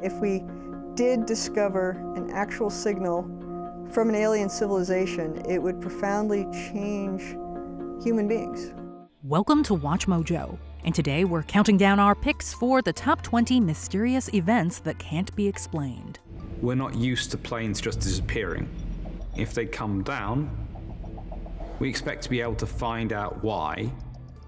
If we did discover an actual signal from an alien civilization, it would profoundly change human beings. Welcome to Watch Mojo, and today we're counting down our picks for the top 20 mysterious events that can't be explained. We're not used to planes just disappearing. If they come down, we expect to be able to find out why.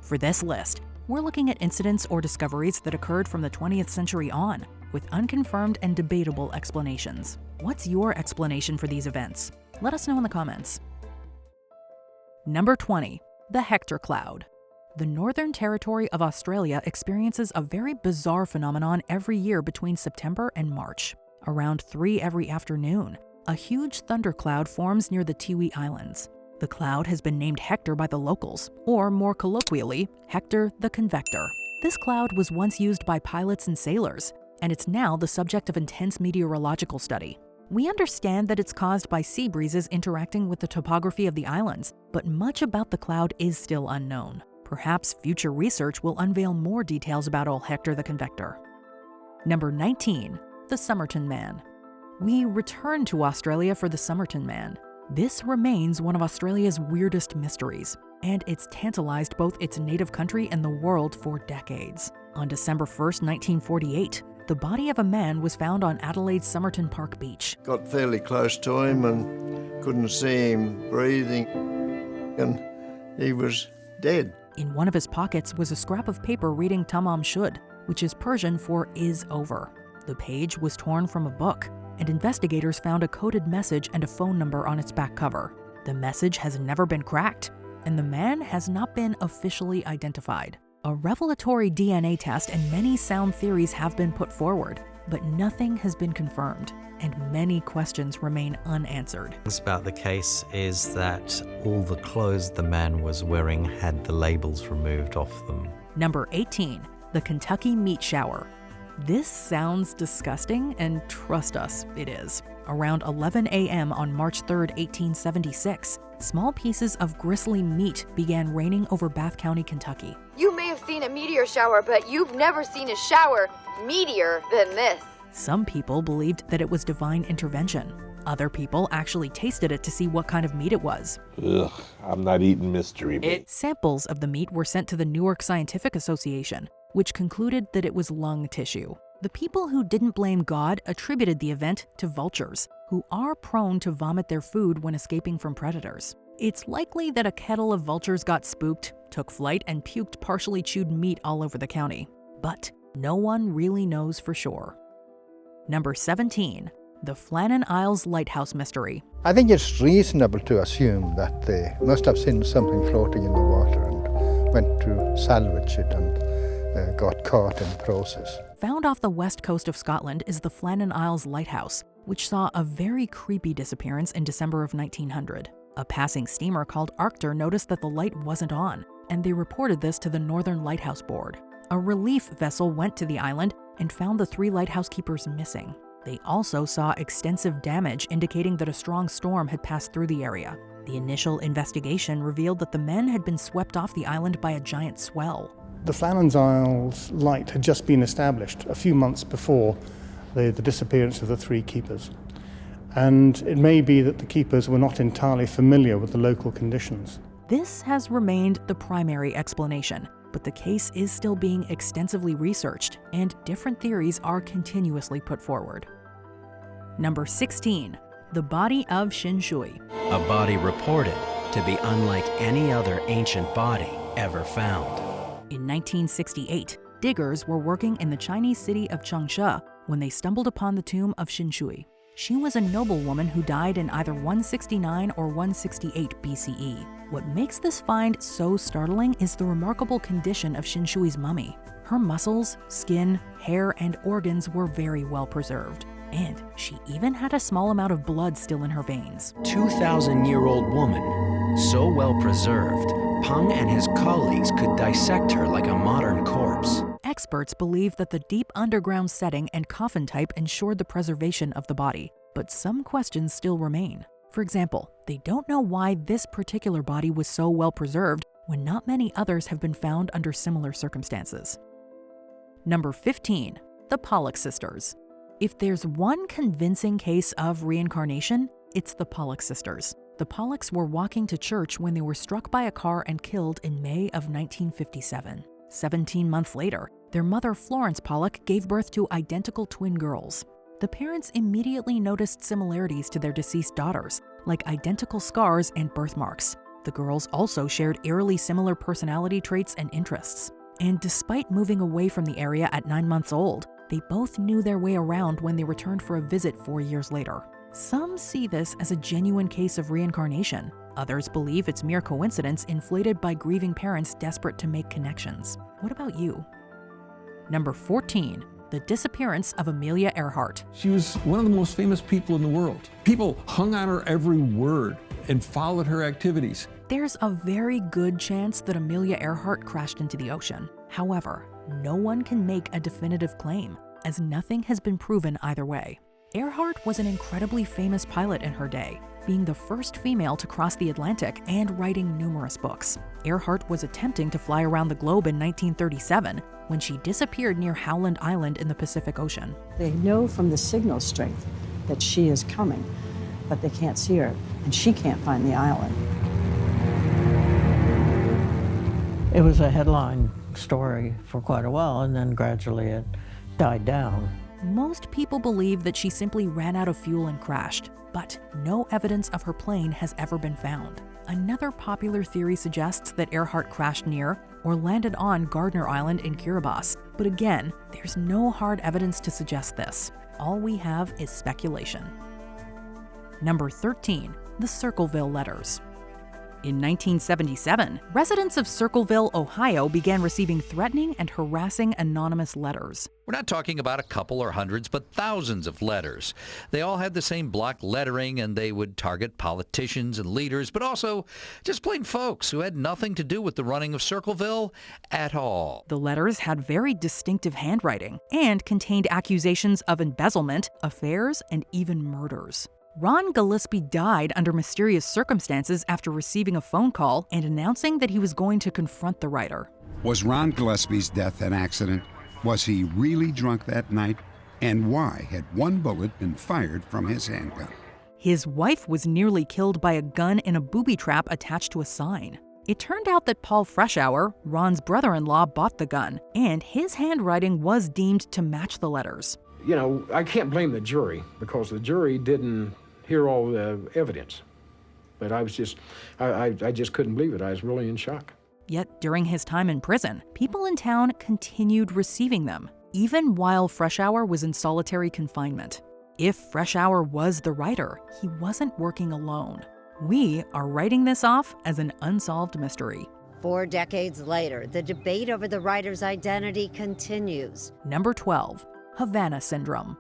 For this list, we're looking at incidents or discoveries that occurred from the 20th century on, with unconfirmed and debatable explanations. What's your explanation for these events? Let us know in the comments. Number 20. The Hector Cloud. The Northern Territory of Australia experiences a very bizarre phenomenon every year between September and March. Around 3 every afternoon, a huge thundercloud forms near the Tiwi Islands. The cloud has been named Hector by the locals, or more colloquially, Hector the Convector. This cloud was once used by pilots and sailors, and it's now the subject of intense meteorological study. We understand that it's caused by sea breezes interacting with the topography of the islands, but much about the cloud is still unknown. Perhaps future research will unveil more details about old Hector the Convector. Number 19. The Somerton Man. We return to Australia for the Somerton Man. This remains one of Australia's weirdest mysteries, and it's tantalized both its native country and the world for decades. On December 1st, 1948, the body of a man was found on Adelaide's Somerton Park beach. Got fairly close to him and couldn't see him breathing, and he was dead. In one of his pockets was a scrap of paper reading Tamam Shud, which is Persian for "is over." The page was torn from a book, and investigators found a coded message and a phone number on its back cover. The message has never been cracked, and the man has not been officially identified. A revelatory DNA test and many sound theories have been put forward, but nothing has been confirmed, and many questions remain unanswered. Things about the case is that all the clothes the man was wearing had the labels removed off them. Number 18. The Kentucky Meat Shower. This sounds disgusting, and trust us, it is. Around 11 a.m. on March 3, 1876, small pieces of gristly meat began raining over Bath County, Kentucky. You may have seen a meteor shower, but you've never seen a shower meatier than this. Some people believed that it was divine intervention. Other people actually tasted it to see what kind of meat it was. Ugh, I'm not eating mystery meat. Samples of the meat were sent to the Newark Scientific Association, which concluded that it was lung tissue. The people who didn't blame God attributed the event to vultures, who are prone to vomit their food when escaping from predators. It's likely that a kettle of vultures got spooked, took flight, and puked partially chewed meat all over the county. But no one really knows for sure. Number 17. The Flannan Isles Lighthouse Mystery. I think it's reasonable to assume that they must have seen something floating in the water and went to salvage it and got caught in the process. Found off the west coast of Scotland is the Flannan Isles Lighthouse, which saw a very creepy disappearance in December of 1900. A passing steamer called Arctur noticed that the light wasn't on, and they reported this to the Northern Lighthouse Board. A relief vessel went to the island and found the 3 lighthouse keepers missing. They also saw extensive damage indicating that a strong storm had passed through the area. The initial investigation revealed that the men had been swept off the island by a giant swell. The Flannan Isles light had just been established a few months before the disappearance of the 3 keepers. And it may be that the keepers were not entirely familiar with the local conditions. This has remained the primary explanation, but the case is still being extensively researched, and different theories are continuously put forward. Number 16. The Body of Shinshui. A body reported to be unlike any other ancient body ever found. In 1968, diggers were working in the Chinese city of Changsha when they stumbled upon the tomb of Shinshui. She was a noblewoman who died in either 169 or 168 BCE. What makes this find so startling is the remarkable condition of Shinshui's mummy. Her muscles, skin, hair, and organs were very well preserved. And she even had a small amount of blood still in her veins. 2,000-year-old woman, so well preserved, Peng and his colleagues could dissect her like a modern corpse. Experts believe that the deep underground setting and coffin type ensured the preservation of the body, but some questions still remain. For example, they don't know why this particular body was so well preserved when not many others have been found under similar circumstances. Number 15. The Pollock Sisters. If there's one convincing case of reincarnation, it's the Pollock sisters. The Pollocks were walking to church when they were struck by a car and killed in May of 1957. 17 months later, their mother, Florence Pollock, gave birth to identical twin girls. The parents immediately noticed similarities to their deceased daughters, like identical scars and birthmarks. The girls also shared eerily similar personality traits and interests. And despite moving away from the area at 9 months old, they both knew their way around when they returned for a visit 4 years later. Some see this as a genuine case of reincarnation. Others believe it's mere coincidence inflated by grieving parents desperate to make connections. What about you? Number 14. The Disappearance of Amelia Earhart. She was one of the most famous people in the world. People hung on her every word and followed her activities. There's a very good chance that Amelia Earhart crashed into the ocean. However, no one can make a definitive claim, as nothing has been proven either way. Earhart was an incredibly famous pilot in her day, being the first female to cross the Atlantic and writing numerous books. Earhart was attempting to fly around the globe in 1937 when she disappeared near Howland Island in the Pacific Ocean. They know from the signal strength that she is coming, but they can't see her, and she can't find the island. It was a headline story for quite a while, and then gradually it died down. Most people believe that she simply ran out of fuel and crashed, but no evidence of her plane has ever been found. Another popular theory suggests that Earhart crashed near or landed on Gardner Island in Kiribati, but again, there's no hard evidence to suggest this. All we have is speculation. Number 13. The Circleville Letters. In 1977, residents of Circleville, Ohio began receiving threatening and harassing anonymous letters. We're not talking about a couple or hundreds, but thousands of letters. They all had the same block lettering, and they would target politicians and leaders, but also just plain folks who had nothing to do with the running of Circleville at all. The letters had very distinctive handwriting and contained accusations of embezzlement, affairs, and even murders. Ron Gillespie died under mysterious circumstances after receiving a phone call and announcing that he was going to confront the writer. Was Ron Gillespie's death an accident? Was he really drunk that night? And why had one bullet been fired from his handgun? His wife was nearly killed by a gun in a booby trap attached to a sign. It turned out that Paul Freshour, Ron's brother-in-law, bought the gun, and his handwriting was deemed to match the letters. You know, I can't blame the jury because the jury didn't hear all the evidence. But I was just, I just couldn't believe it. I was really in shock. Yet during his time in prison, people in town continued receiving them, even while Freshour was in solitary confinement. If Freshour was the writer, he wasn't working alone. We are writing this off as an unsolved mystery. 4 decades later, the debate over the writer's identity continues. Number 12. Havana Syndrome.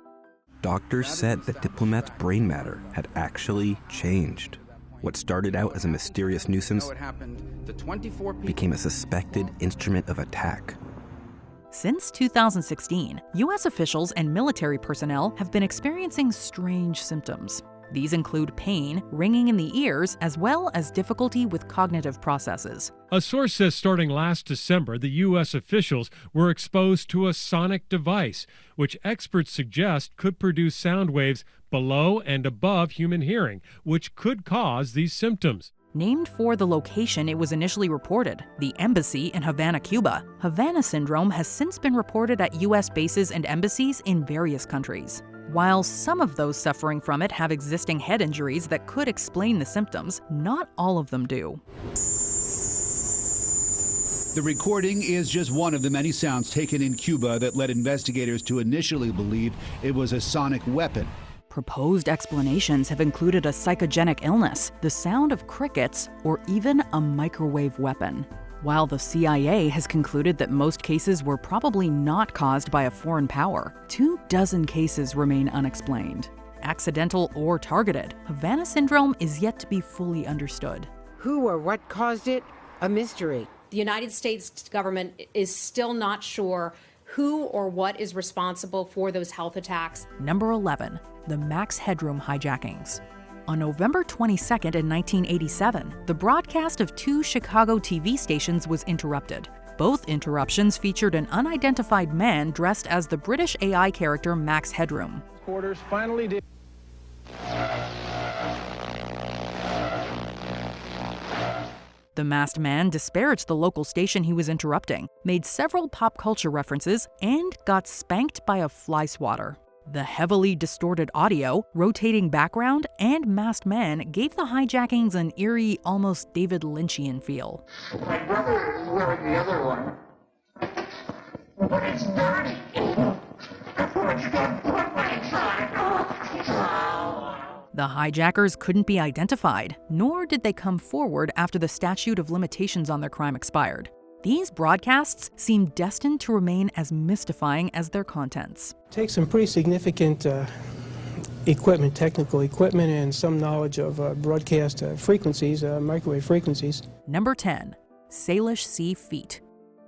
Doctors said that Diplomat's brain matter had actually changed. What started out as a mysterious nuisance became a suspected instrument of attack. Since 2016, U.S. officials and military personnel have been experiencing strange symptoms. These include pain, ringing in the ears, as well as difficulty with cognitive processes. A source says starting last December, the U.S. officials were exposed to a sonic device, which experts suggest could produce sound waves below and above human hearing, which could cause these symptoms. Named for the location it was initially reported, the embassy in Havana, Cuba, Havana Syndrome has since been reported at U.S. bases and embassies in various countries. While some of those suffering from it have existing head injuries that could explain the symptoms, not all of them do. The recording is just one of the many sounds taken in Cuba that led investigators to initially believe it was a sonic weapon. Proposed explanations have included a psychogenic illness, the sound of crickets, or even a microwave weapon. While the CIA has concluded that most cases were probably not caused by a foreign power, 24 cases remain unexplained. Accidental or targeted, Havana Syndrome is yet to be fully understood. Who or what caused it? A mystery. The United States government is still not sure who or what is responsible for those health attacks. Number 11, the Max Headroom Hijackings. On November 22nd in 1987, the broadcast of 2 Chicago TV stations was interrupted. Both interruptions featured an unidentified man dressed as the British AI character Max Headroom. Quarters finally did. The masked man disparaged the local station he was interrupting, made several pop culture references, and got spanked by a fly swatter. The heavily distorted audio, rotating background, and masked man gave the hijackings an eerie, almost David Lynchian feel. My brother is wearing the other one, but it's dirty. It's got footprints on it. The hijackers couldn't be identified, nor did they come forward after the statute of limitations on their crime expired. These broadcasts seem destined to remain as mystifying as their contents. Takes some pretty significant equipment, technical equipment, and some knowledge of broadcast frequencies, microwave frequencies. Number 10. Salish Sea Feet.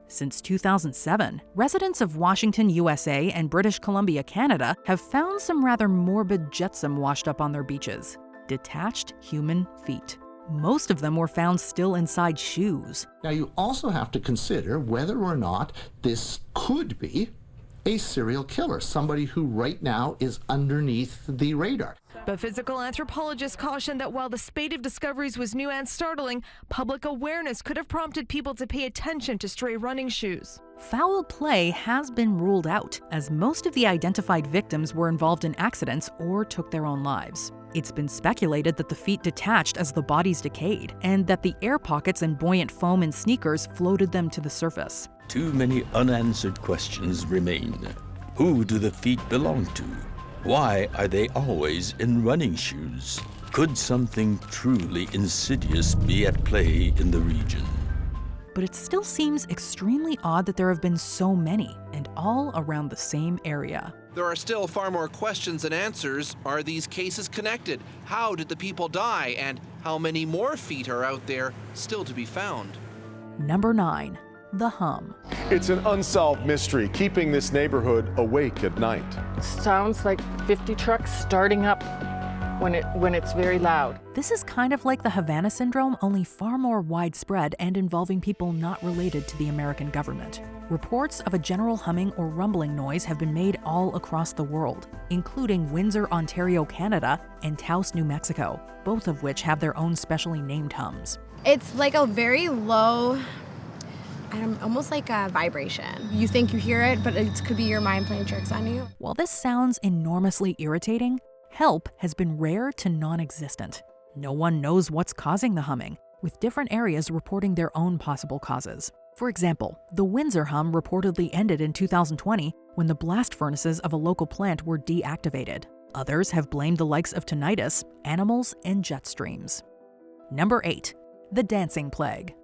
Since 2007, residents of Washington, USA and British Columbia, Canada have found some rather morbid jetsam washed up on their beaches. Detached human feet. Most of them were found still inside shoes. Now you also have to consider whether or not this could be a serial killer, somebody who right now is underneath the radar. But physical anthropologists caution that while the spate of discoveries was new and startling, public awareness could have prompted people to pay attention to stray running shoes. Foul play has been ruled out, as most of the identified victims were involved in accidents or took their own lives. It's been speculated that the feet detached as the bodies decayed, and that the air pockets and buoyant foam in sneakers floated them to the surface. Too many unanswered questions remain. Who do the feet belong to? Why are they always in running shoes? Could something truly insidious be at play in the region? But it still seems extremely odd that there have been so many, and all around the same area. There are still far more questions than answers. Are these cases connected? How did the people die? And how many more feet are out there still to be found? Number 9. The Hum. It's an unsolved mystery, keeping this neighborhood awake at night. It sounds like 50 trucks starting up when it's very loud. This is kind of like the Havana Syndrome, only far more widespread and involving people not related to the American government. Reports of a general humming or rumbling noise have been made all across the world, including Windsor, Ontario, Canada, and Taos, New Mexico, both of which have their own specially named hums. It's like a very low, almost like a vibration. You think you hear it, but it could be your mind playing tricks on you. While this sounds enormously irritating, help has been rare to non-existent. No one knows what's causing the humming, with different areas reporting their own possible causes. For example, the Windsor hum reportedly ended in 2020 when the blast furnaces of a local plant were deactivated. Others have blamed the likes of tinnitus, animals, and jet streams. Number 8. The Dancing Plague.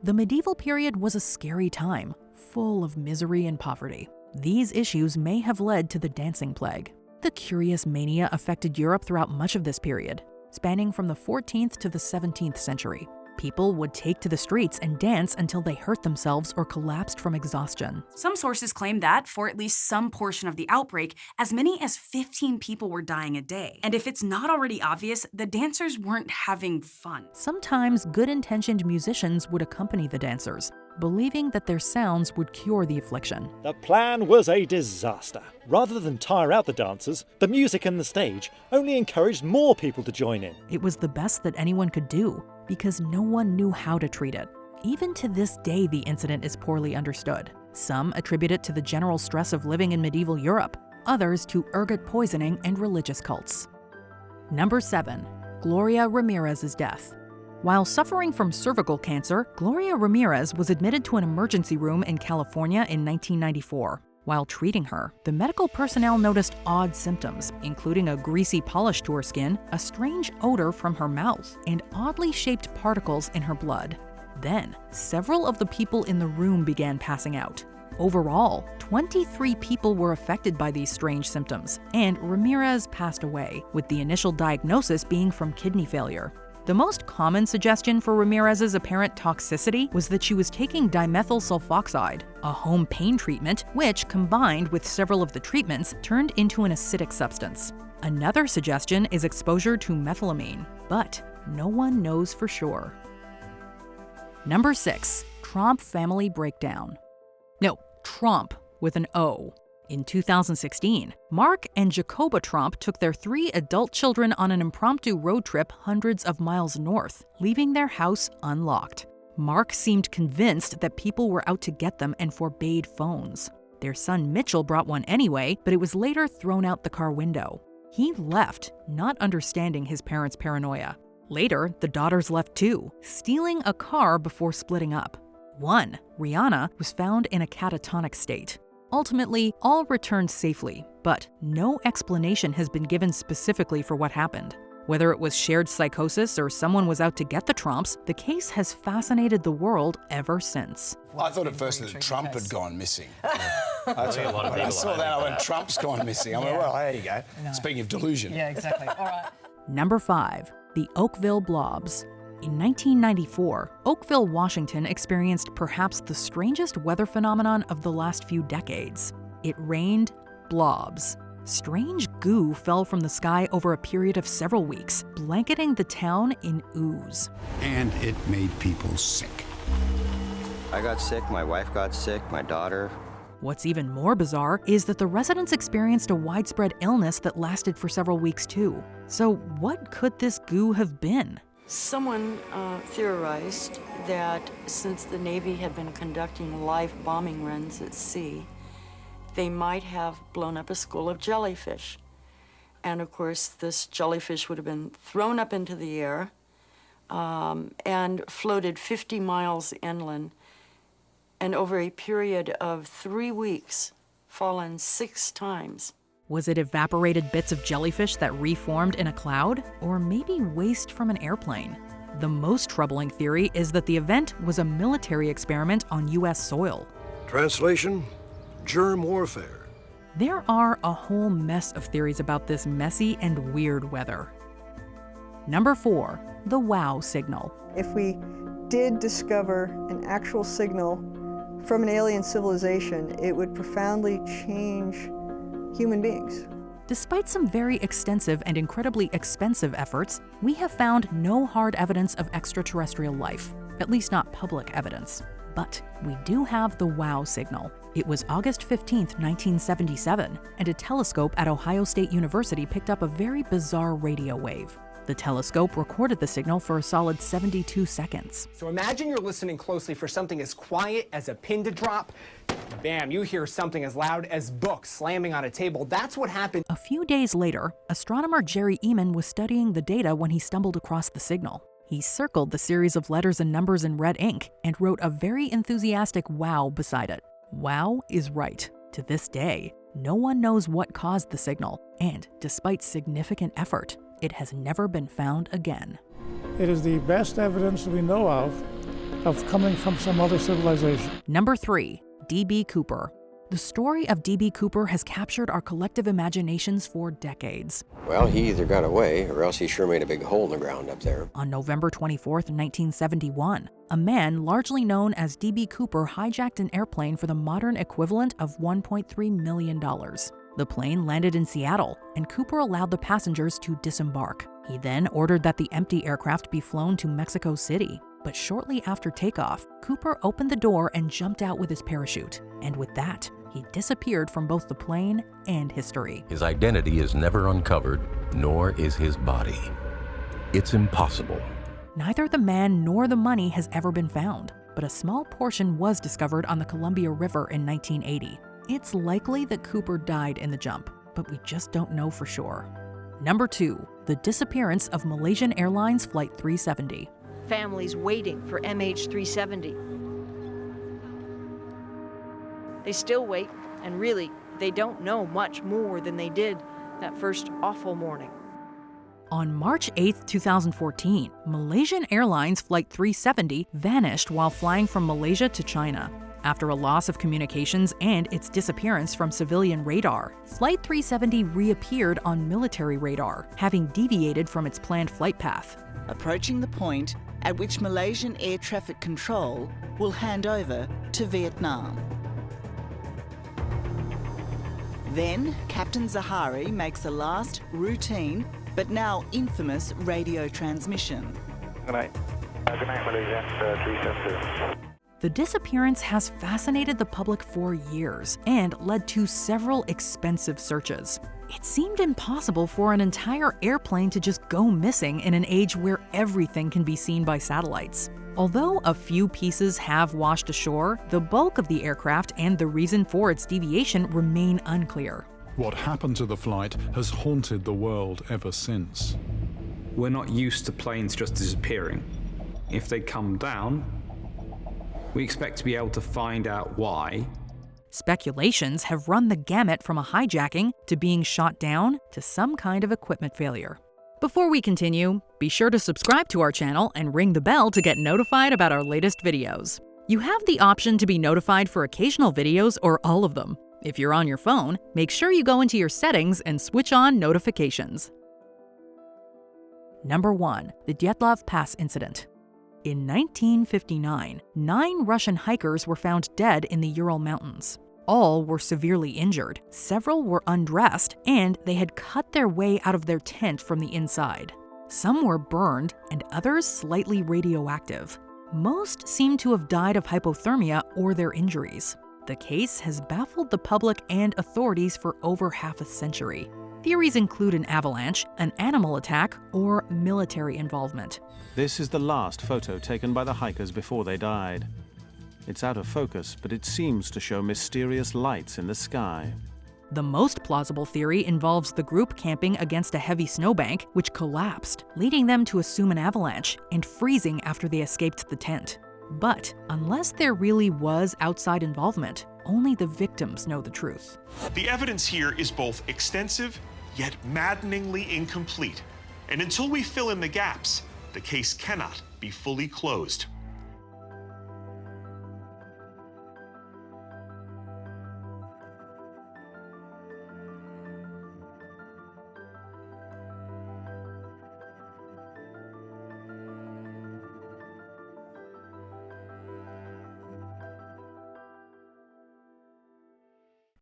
The medieval period was a scary time, full of misery and poverty. These issues may have led to the dancing plague. The curious mania affected Europe throughout much of this period, spanning from the 14th to the 17th century. People would take to the streets and dance until they hurt themselves or collapsed from exhaustion. Some sources claim that, for at least some portion of the outbreak, as many as 15 people were dying a day. And if it's not already obvious, the dancers weren't having fun. Sometimes good-intentioned musicians would accompany the dancers, believing that their sounds would cure the affliction. The plan was a disaster. Rather than tire out the dancers, the music and the stage only encouraged more people to join in. It was the best that anyone could do, because no one knew how to treat it. Even to this day, the incident is poorly understood. Some attribute it to the general stress of living in medieval Europe, others to ergot poisoning and religious cults. Number 7. Gloria Ramirez's death. While suffering from cervical cancer, Gloria Ramirez was admitted to an emergency room in California in 1994. While treating her, the medical personnel noticed odd symptoms, including a greasy polish to her skin, a strange odor from her mouth, and oddly shaped particles in her blood. Then, several of the people in the room began passing out. Overall, 23 people were affected by these strange symptoms, and Ramirez passed away, with the initial diagnosis being from kidney failure. The most common suggestion for Ramirez's apparent toxicity was that she was taking dimethyl sulfoxide, a home pain treatment, which, combined with several of the treatments, turned into an acidic substance. Another suggestion is exposure to methylamine, but no one knows for sure. Number 6. Tromp family breakdown. No, Tromp with an O. In 2016, Mark and Jacoba Tromp took their 3 adult children on an impromptu road trip hundreds of miles north, leaving their house unlocked. Mark seemed convinced that people were out to get them and forbade phones. Their son Mitchell brought one anyway, but it was later thrown out the car window. He left, not understanding his parents' paranoia. Later, the daughters left too, stealing a car before splitting up. One, Rihanna, was found in a catatonic state. Ultimately, all returned safely, but no explanation has been given specifically for what happened. Whether it was shared psychosis or someone was out to get the Tromps, the case has fascinated the world ever since. I thought at first that Trump had gone missing. I saw that, I went, Trump's gone missing. I went, well, there you go. No. Speaking of delusion. Yeah, exactly. All right. Number 5. The Oakville Blobs. In 1994, Oakville, Washington experienced perhaps the strangest weather phenomenon of the last few decades. It rained blobs. Strange goo fell from the sky over a period of several weeks, blanketing the town in ooze. And it made people sick. I got sick, my wife got sick, my daughter. What's even more bizarre is that the residents experienced a widespread illness that lasted for several weeks too. So what could this goo have been? Someone theorized that since the Navy had been conducting live bombing runs at sea, they might have blown up a school of jellyfish. And of course, this jellyfish would have been thrown up into the air and floated 50 miles inland, and over a period of 3 weeks, fallen 6 times. Was it evaporated bits of jellyfish that reformed in a cloud? Or maybe waste from an airplane? The most troubling theory is that the event was a military experiment on U.S. soil. Translation: germ warfare. There are a whole mess of theories about this messy and weird weather. Number 4. The WOW signal. If we did discover an actual signal from an alien civilization, it would profoundly change human beings. Despite some very extensive and incredibly expensive efforts, we have found no hard evidence of extraterrestrial life, at least not public evidence. But we do have the WOW signal. It was August 15, 1977, and a telescope at Ohio State University picked up a very bizarre radio wave. The telescope recorded the signal for a solid 72 seconds. So imagine you're listening closely for something as quiet as a pin to drop. Bam, you hear something as loud as books slamming on a table. That's what happened. A few days later, astronomer Jerry Eman was studying the data when he stumbled across the signal. He circled the series of letters and numbers in red ink and wrote a very enthusiastic wow beside it. Wow is right. To this day, no one knows what caused the signal, and despite significant effort, it has never been found again. It is the best evidence we know of coming from some other civilization. Number 3. D.B. Cooper. The story of D.B. Cooper has captured our collective imaginations for decades. Well, he either got away or else he sure made a big hole in the ground up there. On November 24, 1971, a man largely known as D.B. Cooper hijacked an airplane for the modern equivalent of $1.3 million. The plane landed in Seattle, and Cooper allowed the passengers to disembark. He then ordered that the empty aircraft be flown to Mexico City. But shortly after takeoff, Cooper opened the door and jumped out with his parachute. And with that, he disappeared from both the plane and history. His identity is never uncovered, nor is his body. It's impossible. Neither the man nor the money has ever been found, but a small portion was discovered on the Columbia River in 1980. It's likely that Cooper died in the jump, but we just don't know for sure. Number 2. The disappearance of Malaysian Airlines Flight 370. Families waiting for MH370. They still wait, and really, they don't know much more than they did that first awful morning. On March 8, 2014, Malaysian Airlines Flight 370 vanished while flying from Malaysia to China. After a loss of communications and its disappearance from civilian radar, Flight 370 reappeared on military radar, having deviated from its planned flight path. Approaching the point at which Malaysian Air Traffic Control will hand over to Vietnam. Then, Captain Zahari makes a last routine, but now infamous radio transmission. Good night. Good night, Malaysia. 372. The disappearance has fascinated the public for years and led to several expensive searches. It seemed impossible for an entire airplane to just go missing in an age where everything can be seen by satellites. Although a few pieces have washed ashore, the bulk of the aircraft and the reason for its deviation remain unclear. What happened to the flight has haunted the world ever since. We're not used to planes just disappearing. If they come down, we expect to be able to find out why. Speculations have run the gamut from a hijacking to being shot down to some kind of equipment failure. Before we continue, be sure to subscribe to our channel and ring the bell to get notified about our latest videos. You have the option to be notified for occasional videos or all of them. If you're on your phone, make sure you go into your settings and switch on notifications. Number 1. The Dyatlov Pass Incident. In 1959, 9 Russian hikers were found dead in the Ural Mountains. All were severely injured, several were undressed, and they had cut their way out of their tent from the inside. Some were burned, and others slightly radioactive. Most seem to have died of hypothermia or their injuries. The case has baffled the public and authorities for over half a century. Theories include an avalanche, an animal attack, or military involvement. This is the last photo taken by the hikers before they died. It's out of focus, but it seems to show mysterious lights in the sky. The most plausible theory involves the group camping against a heavy snowbank, which collapsed, leading them to assume an avalanche and freezing after they escaped the tent. But unless there really was outside involvement, only the victims know the truth. The evidence here is both extensive, yet maddeningly incomplete. And until we fill in the gaps, the case cannot be fully closed.